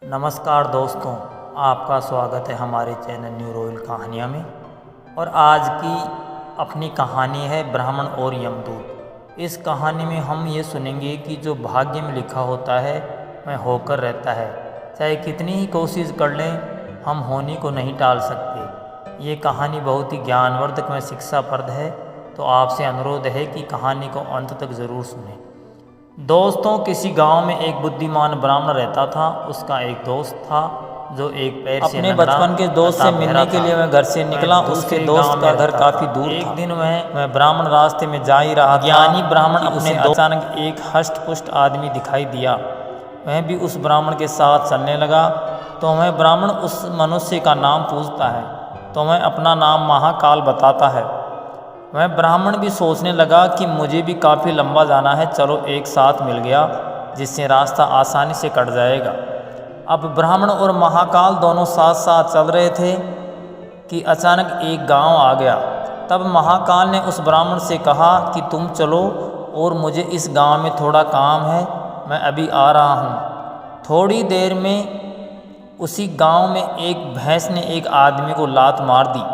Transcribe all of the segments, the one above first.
नमस्कार दोस्तों, आपका स्वागत है हमारे चैनल न्यू रॉयल कहानियाँ में। और आज की अपनी कहानी है ब्राह्मण और यमदूत। इस कहानी में हम ये सुनेंगे कि जो भाग्य में लिखा होता है वह होकर रहता है, चाहे कितनी ही कोशिश कर लें हम होने को नहीं टाल सकते। ये कहानी बहुत ही ज्ञानवर्धक व शिक्षाप्रद है, तो आपसे अनुरोध है कि कहानी को अंत तक ज़रूर सुनें। दोस्तों, किसी गांव में एक बुद्धिमान ब्राह्मण रहता था। उसका एक दोस्त था जो एक पैर से अपने बचपन के दोस्त से मिलने के लिए वह घर से निकला। उसके दोस्त का घर काफी दूर था। एक दिन वह ब्राह्मण रास्ते में जा ही रहा था। ज्ञानी ब्राह्मण अपने अचानक एक हष्ट पुष्ट आदमी दिखाई दिया। वह भी उस ब्राह्मण के साथ चलने लगा। तो वह ब्राह्मण उस मनुष्य का नाम पूछता है, तो वह अपना नाम महाकाल बताता है। वह ब्राह्मण भी सोचने लगा कि मुझे भी काफ़ी लंबा जाना है, चलो एक साथ मिल गया जिससे रास्ता आसानी से कट जाएगा। अब ब्राह्मण और महाकाल दोनों साथ साथ चल रहे थे कि अचानक एक गांव आ गया। तब महाकाल ने उस ब्राह्मण से कहा कि तुम चलो और मुझे इस गांव में थोड़ा काम है, मैं अभी आ रहा हूँ। थोड़ी देर में उसी गांव में एक भैंस ने एक आदमी को लात मार दी।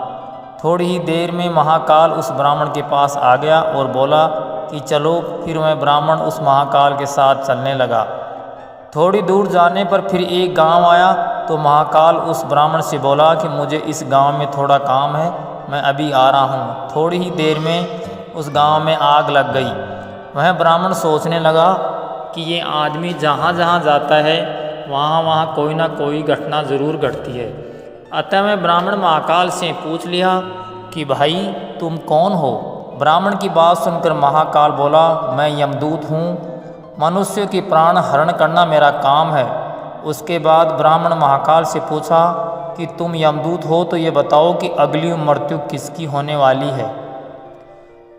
थोड़ी ही देर में महाकाल उस ब्राह्मण के पास आ गया और बोला कि चलो। फिर वह ब्राह्मण उस महाकाल के साथ चलने लगा। थोड़ी दूर जाने पर फिर एक गांव आया, तो महाकाल उस ब्राह्मण से बोला कि मुझे इस गांव में थोड़ा काम है, मैं अभी आ रहा हूँ। थोड़ी ही देर में उस गांव में आग लग गई। वह ब्राह्मण सोचने लगा कि ये आदमी जहाँ जहाँ जाता है वहाँ वहाँ कोई ना कोई घटना ज़रूर घटती है। अतः मैं ब्राह्मण महाकाल से पूछ लिया कि भाई तुम कौन हो। ब्राह्मण की बात सुनकर महाकाल बोला, मैं यमदूत हूँ, मनुष्य के प्राण हरण करना मेरा काम है। उसके बाद ब्राह्मण महाकाल से पूछा कि तुम यमदूत हो तो ये बताओ कि अगली मृत्यु किसकी होने वाली है।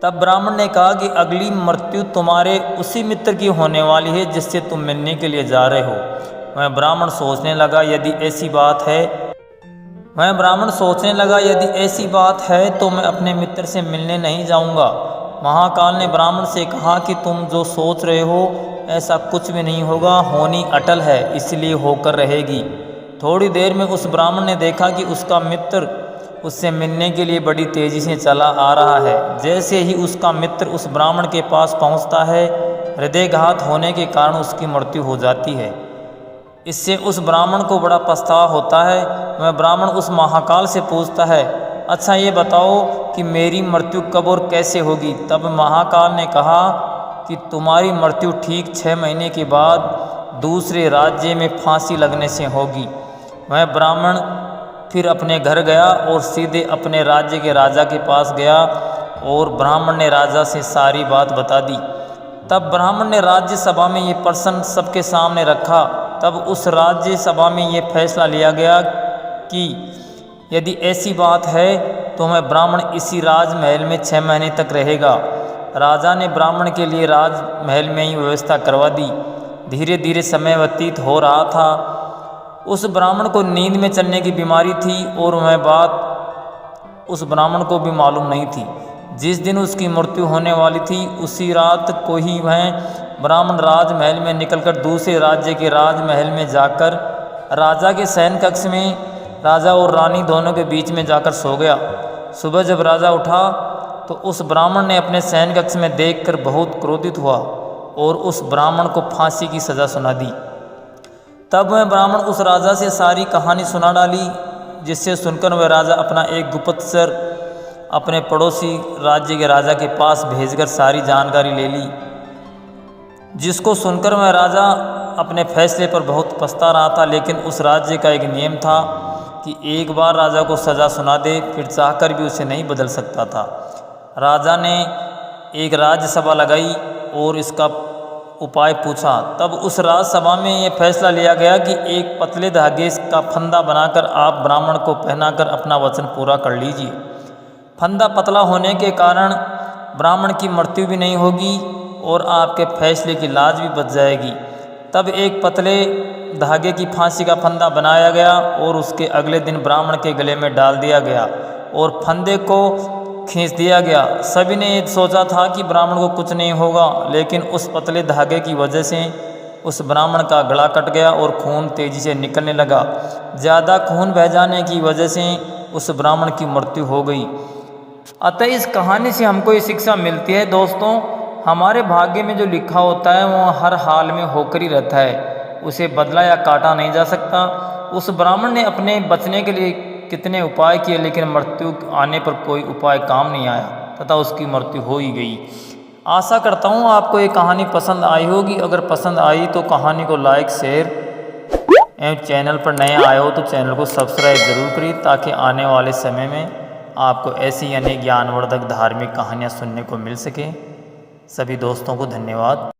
तब ब्राह्मण ने कहा कि अगली मृत्यु तुम्हारे उसी मित्र की होने वाली है जिससे तुम मिलने के लिए जा रहे हो। वह ब्राह्मण सोचने लगा यदि ऐसी बात है तो मैं अपने मित्र से मिलने नहीं जाऊंगा। महाकाल ने ब्राह्मण से कहा कि तुम जो सोच रहे हो ऐसा कुछ भी नहीं होगा, होनी अटल है इसलिए होकर रहेगी। थोड़ी देर में उस ब्राह्मण ने देखा कि उसका मित्र उससे मिलने के लिए बड़ी तेजी से चला आ रहा है। जैसे ही उसका मित्र उस ब्राह्मण के पास पहुंचता है, हृदयघात होने के कारण उसकी मृत्यु हो जाती है। इससे उस ब्राह्मण को बड़ा पछतावा होता है। वह ब्राह्मण उस महाकाल से पूछता है, अच्छा ये बताओ कि मेरी मृत्यु कब और कैसे होगी। तब महाकाल ने कहा कि तुम्हारी मृत्यु ठीक 6 महीने के बाद दूसरे राज्य में फांसी लगने से होगी। वह ब्राह्मण फिर अपने घर गया और सीधे अपने राज्य के राजा के पास गया और ब्राह्मण ने राजा से सारी बात बता दी। तब ब्राह्मण ने राज्य सभा में ये प्रश्न सबके सामने रखा। तब उस राज्य सभा में ये फैसला लिया गया कि यदि ऐसी बात है तो वह ब्राह्मण इसी राजमहल में 6 महीने तक रहेगा। राजा ने ब्राह्मण के लिए राजमहल में ही व्यवस्था करवा दी। धीरे धीरे समय व्यतीत हो रहा था। उस ब्राह्मण को नींद में चलने की बीमारी थी और वह बात उस ब्राह्मण को भी मालूम नहीं थी। जिस दिन उसकी मृत्यु होने वाली थी उसी रात को ही वह ब्राह्मण राजमहल में निकलकर दूसरे राज्य के राजमहल में जाकर राजा के शयन कक्ष में राजा और रानी दोनों के बीच में जाकर सो गया। सुबह जब राजा उठा तो उस ब्राह्मण ने अपने शयन कक्ष में देखकर बहुत क्रोधित हुआ और उस ब्राह्मण को फांसी की सज़ा सुना दी। तब वह ब्राह्मण उस राजा से सारी कहानी सुना डाली, जिससे सुनकर वह राजा अपना एक गुप्तचर अपने पड़ोसी राज्य के राजा के पास भेजकर सारी जानकारी ले ली। जिसको सुनकर वह राजा अपने फैसले पर बहुत पछता रहा था। लेकिन उस राज्य का एक नियम था कि एक बार राजा को सज़ा सुना दे फिर चाहकर भी उसे नहीं बदल सकता था। राजा ने एक राज्यसभा लगाई और इसका उपाय पूछा। तब उस राज्यसभा में यह फैसला लिया गया कि एक पतले धागे का फंदा बनाकर आप ब्राह्मण को पहनाकर अपना वचन पूरा कर लीजिए। फंदा पतला होने के कारण ब्राह्मण की मृत्यु भी नहीं होगी और आपके फैसले की लाज भी बच जाएगी। तब एक पतले धागे की फांसी का फंदा बनाया गया और उसके अगले दिन ब्राह्मण के गले में डाल दिया गया और फंदे को खींच दिया गया। सभी ने सोचा था कि ब्राह्मण को कुछ नहीं होगा, लेकिन उस पतले धागे की वजह से उस ब्राह्मण का गला कट गया और खून तेजी से निकलने लगा। ज़्यादा खून बह जाने की वजह से उस ब्राह्मण की मृत्यु हो गई। अतः इस कहानी से हमको ये शिक्षा मिलती है दोस्तों, हमारे भाग्य में जो लिखा होता है वो हर हाल में होकर ही रहता है, उसे बदला या काटा नहीं जा सकता। उस ब्राह्मण ने अपने बचने के लिए कितने उपाय किए, लेकिन मृत्यु आने पर कोई उपाय काम नहीं आया तथा उसकी मृत्यु हो ही गई। आशा करता हूँ आपको ये कहानी पसंद आई होगी। अगर पसंद आई तो कहानी को लाइक, शेयर एवं चैनल पर नए आए हो तो चैनल को सब्सक्राइब जरूर करिए, ताकि आने वाले समय में आपको ऐसी अनेक ज्ञानवर्धक धार्मिक कहानियाँ सुनने को मिल सके। सभी दोस्तों को धन्यवाद।